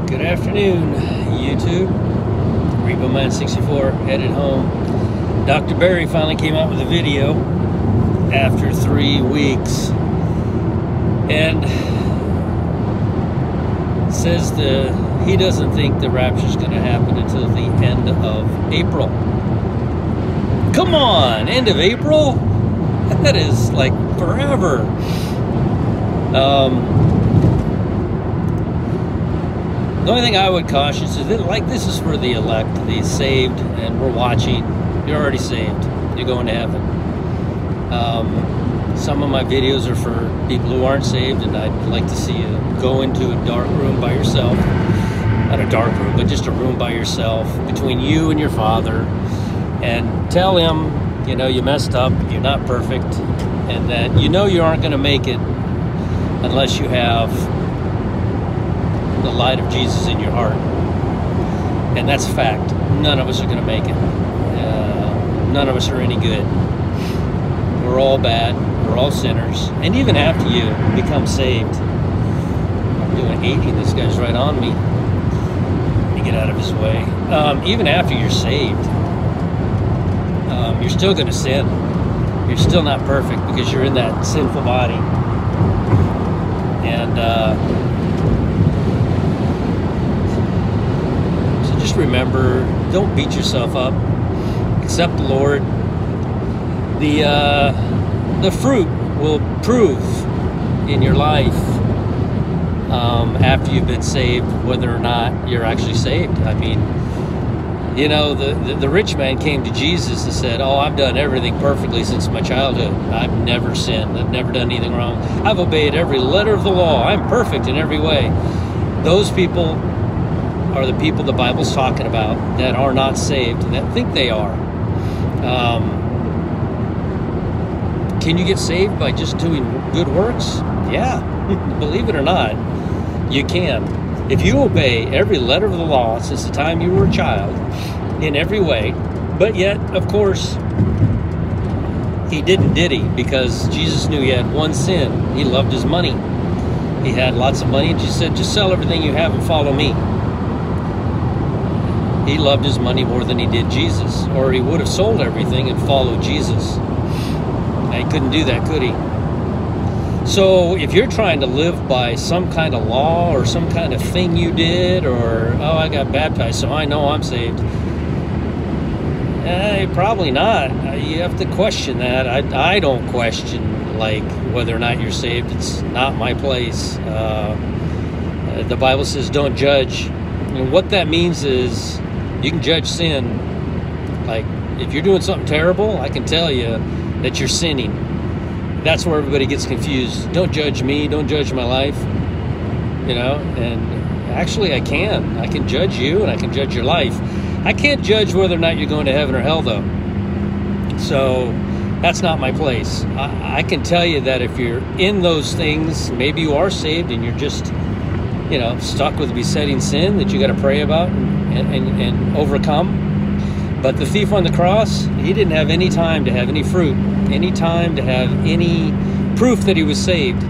Good afternoon, YouTube. RepoMan64 headed home. Dr. Barry finally came out with a video after 3 weeks and says he doesn't think the rapture is going to happen until the end of April. Come on, end of April? That is like forever. The only thing I would caution is that, like, this is for the elect, the saved, and we're watching. You're already saved. You're going to heaven. Some of my videos are for people who aren't saved, and I'd like to see you go into a dark room by yourself. Not a dark room, but just a room by yourself between you and your Father, and tell him, you know, you messed up, you're not perfect, and that you know you aren't going to make it unless you have the light of Jesus in your heart. And that's a fact. None of us are going to make it. None of us are any good. We're all bad. We're all sinners. And even after you become saved, I'm doing 80, this guy's right on me. Let me get out of his way. Even after you're saved, you're still going to sin. You're still not perfect because you're in that sinful body. And just remember, don't beat yourself up. Accept the Lord. The fruit will prove in your life after you've been saved whether or not you're actually saved. I mean, you know, the rich man came to Jesus and said, "Oh, I've done everything perfectly since my childhood. I've never sinned. I've never done anything wrong. I've obeyed every letter of the law. I'm perfect in every way." Those people are the people the Bible's talking about that are not saved, that think they are. Can you get saved by just doing good works? Yeah, believe it or not, you can. If you obey every letter of the law since the time you were a child, in every way, but yet, of course, he didn't, did he? Because Jesus knew he had one sin. He loved his money. He had lots of money, and Jesus said, just sell everything you have and follow me. He loved his money more than he did Jesus, or he would have sold everything and followed Jesus. He couldn't do that, could he? So if you're trying to live by some kind of law or some kind of thing you did, or, oh, I got baptized, so I know I'm saved. Probably not. You have to question that. I don't question, like, whether or not you're saved. It's not my place. The Bible says don't judge. And what that means is you can judge sin. Like, if you're doing something terrible, I can tell you that you're sinning. That's where everybody gets confused. Don't judge me. Don't judge my life. You know, and actually I can judge you, and I can judge your life. I can't judge whether or not you're going to heaven or hell, though. So that's not my place. I can tell you that if you're in those things, maybe you are saved and you're just, you know, stuck with besetting sin that you got to pray about and overcome. But the thief on the cross, he didn't have any time to have any fruit, any time to have any proof that he was saved.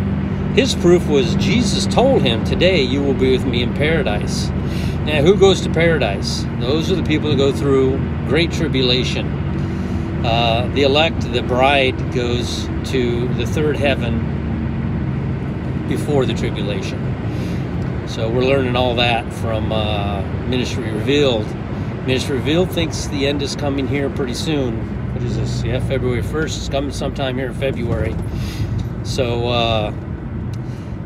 His proof was Jesus told him, "Today you will be with me in paradise." Now, who goes to paradise? Those are the people who go through great tribulation. The elect, the bride, goes to the third heaven before the tribulation. So we're learning all that from Ministry Revealed. Ministry Revealed thinks the end is coming here pretty soon. What is this? Yeah, February 1st. It's coming sometime here in February. So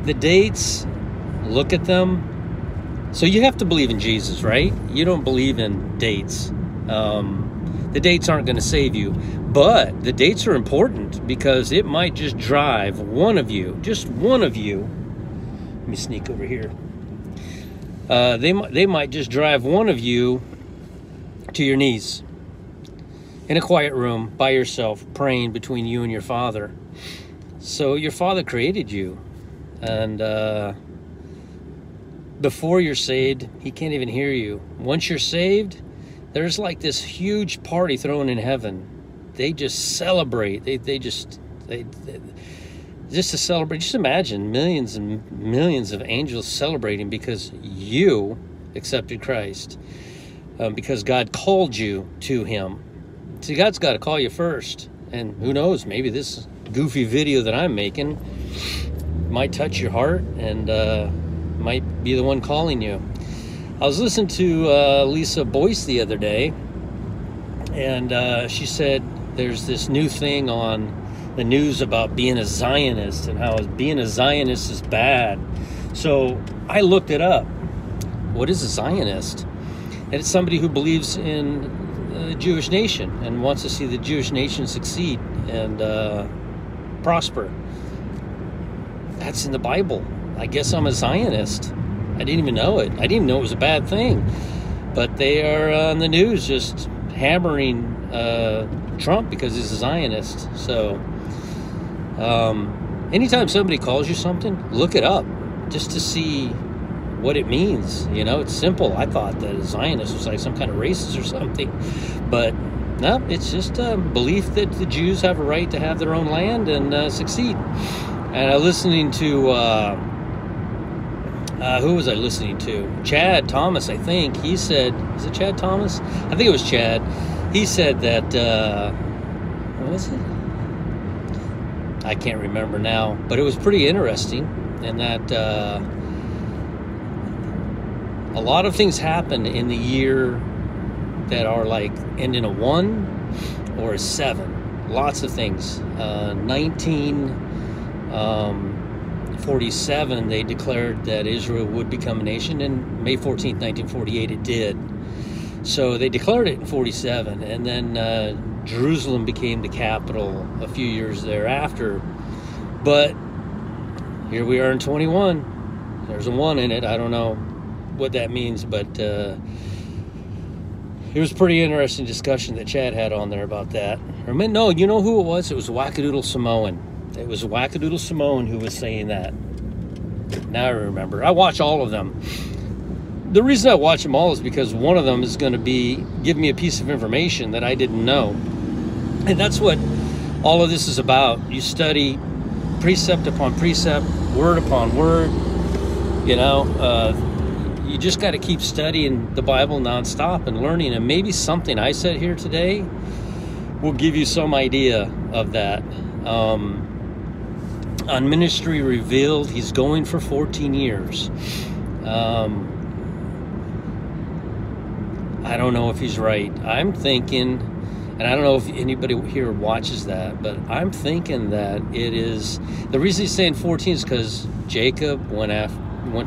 the dates, look at them. So you have to believe in Jesus, right? You don't believe in dates. The dates aren't going to save you. But the dates are important because it might just drive one of you, just one of you. Let me sneak over here. They might just drive one of you to your knees in a quiet room by yourself, praying between you and your Father. So your Father created you, and before you're saved, he can't even hear you. Once you're saved, there's like this huge party thrown in heaven. They just celebrate. just to celebrate. Just imagine millions and millions of angels celebrating because you accepted Christ, because God called you to him. See, God's got to call you first. And who knows, maybe this goofy video that I'm making might touch your heart and might be the one calling you. I was listening to Lisa Boyce the other day, and she said there's this new thing on the news about being a Zionist and how being a Zionist is bad. So I looked it up. What is a Zionist? And it's somebody who believes in the Jewish nation and wants to see the Jewish nation succeed and prosper. That's in the Bible. I guess I'm a Zionist. I didn't even know it. I didn't even know it was a bad thing. But they are on the news just hammering Trump because he's a Zionist. So anytime somebody calls you something, look it up just to see what it means. You know, it's simple. I thought that a Zionist was like some kind of racist or something. But no, it's just a belief that the Jews have a right to have their own land and succeed. And I was listening to, who was I listening to? Chad Thomas, I think. He said, is it Chad Thomas? I think it was Chad. He said that, what was it? I can't remember now. But it was pretty interesting in that a lot of things happen in the year that are like end in a 1 or a 7. Lots of things. 1947, they declared that Israel would become a nation, and May 14th, 1948, it did. So they declared it in 47, and then Jerusalem became the capital a few years thereafter. But here we are in 21. There's a 1 in it. I don't know what that means, but it was a pretty interesting discussion that Chad had on there about that. Or, no, you know who it was? It was Wackadoodle Samoan. It was Wackadoodle Samoan who was saying that. Now I remember. I watch all of them. The reason I watch them all is because one of them is going to give me a piece of information that I didn't know. And that's what all of this is about. You study precept upon precept, word upon word. You know, you just got to keep studying the Bible nonstop and learning. And maybe something I said here today will give you some idea of that. On Ministry Revealed, he's going for 14 years. I don't know if he's right. I'm thinking, and I don't know if anybody here watches that, but I'm thinking that it is, the reason he's saying 14 is because Jacob went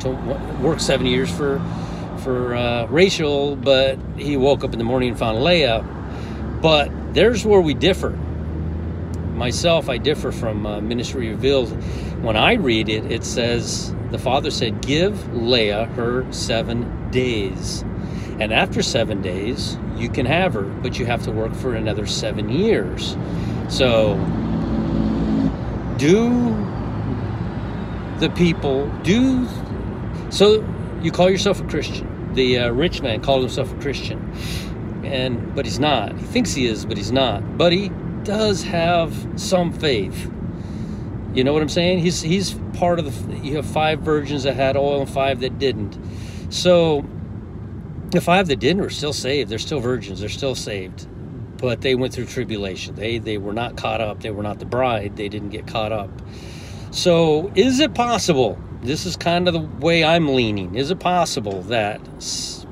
to work 7 years for Rachel, but he woke up in the morning and found Leah. But there's where we differ. Myself, I differ from Ministry Revealed. When I read it, it says, the Father said, give Leah her 7 days. And after 7 days, you can have her, but you have to work for another 7 years. So, so you call yourself a Christian. The rich man called himself a Christian. But he's not. He thinks he is, but he's not. But he does have some faith. You know what I'm saying? He's part of you have 5 virgins that had oil and 5 that didn't. So the 5 that didn't are still saved. They're still virgins. They're still saved. But they went through tribulation. They were not caught up. They were not the bride. They didn't get caught up. So is it possible? This is kind of the way I'm leaning. Is it possible that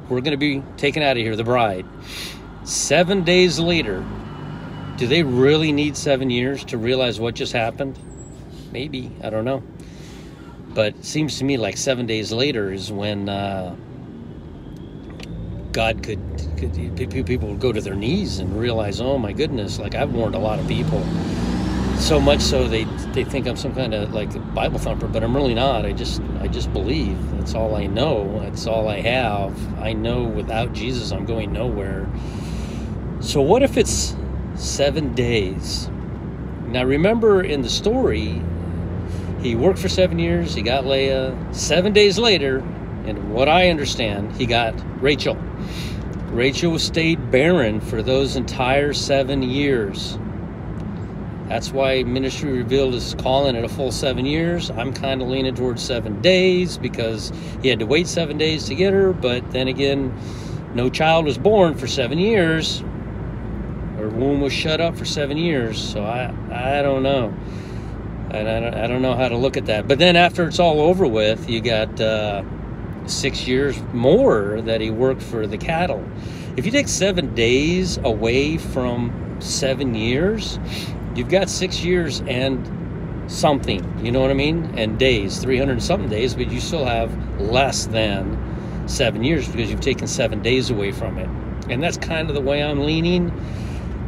we're going to be taken out of here, the bride, 7 days later? Do they really need 7 years to realize what just happened? Maybe. I don't know. But it seems to me like 7 days later is when God people would go to their knees and realize, oh my goodness, like I've warned a lot of people. So much so they think I'm some kind of like Bible thumper, but I'm really not. I just believe. That's all I know. That's all I have. I know without Jesus I'm going nowhere. So what if it's 7 days? Now remember in the story, he worked for 7 years, he got Leah. 7 days later, and what I understand, he got Rachel. Rachel stayed barren for those entire 7 years. That's why Ministry Revealed is calling it a full 7 years. I'm kind of leaning towards 7 days because he had to wait 7 days to get her. But then again, no child was born for 7 years. Her womb was shut up for 7 years. So I don't know. And I don't know how to look at that. But then after it's all over with, you got 6 years more that he worked for the cattle. If you take 7 days away from 7 years, you've got 6 years and something, you know what I mean? And days, 300 and something days, but you still have less than 7 years because you've taken 7 days away from it. And that's kind of the way I'm leaning.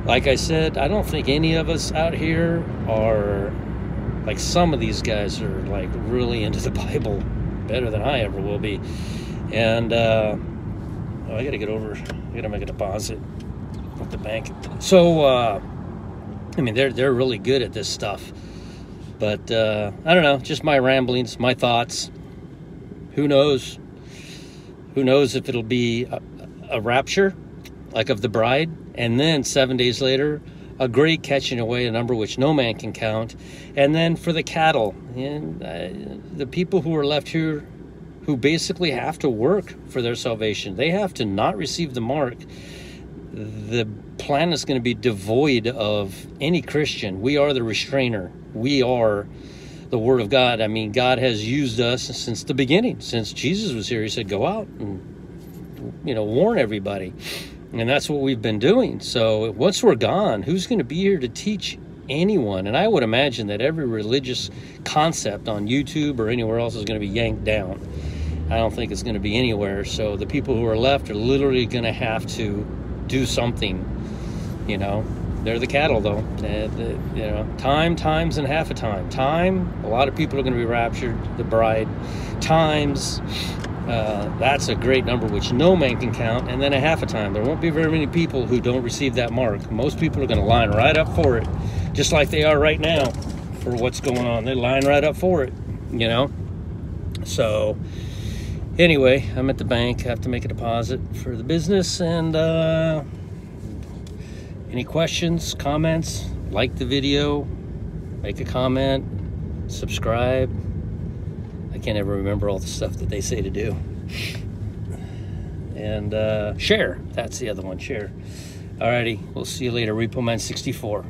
Like I said, I don't think any of us out here are, like some of these guys are like really into the Bible better than I ever will be. And I gotta get over, I gotta make a deposit at the bank. So I mean, they're really good at this stuff. But I don't know, just my ramblings, my thoughts. Who knows? Who knows if it'll be a rapture, like of the bride, and then 7 days later, a great catching away, a number which no man can count. And then for the cattle, and the people who are left here who basically have to work for their salvation, they have to not receive the mark. The planet is going to be devoid of any Christian. We are the restrainer. We are the Word of God. I mean, God has used us since the beginning. Since Jesus was here, he said, go out and, warn everybody. And that's what we've been doing. So once we're gone, who's going to be here to teach anyone? And I would imagine that every religious concept on YouTube or anywhere else is going to be yanked down. I don't think it's going to be anywhere. So the people who are left are literally going to have to do something. They're the cattle, though. Times and half a time. Time, a lot of people are going to be raptured, the bride. Times, that's a great number which no man can count. And then a half a time. There won't be very many people who don't receive that mark. Most people are going to line right up for it, just like they are right now for what's going on. They line right up for it, So anyway, I'm at the bank. I have to make a deposit for the business. And any questions, comments, like the video, make a comment, subscribe. I can't ever remember all the stuff that they say to do. And share. That's the other one, share. Alrighty, we'll see you later. Repo Man 64.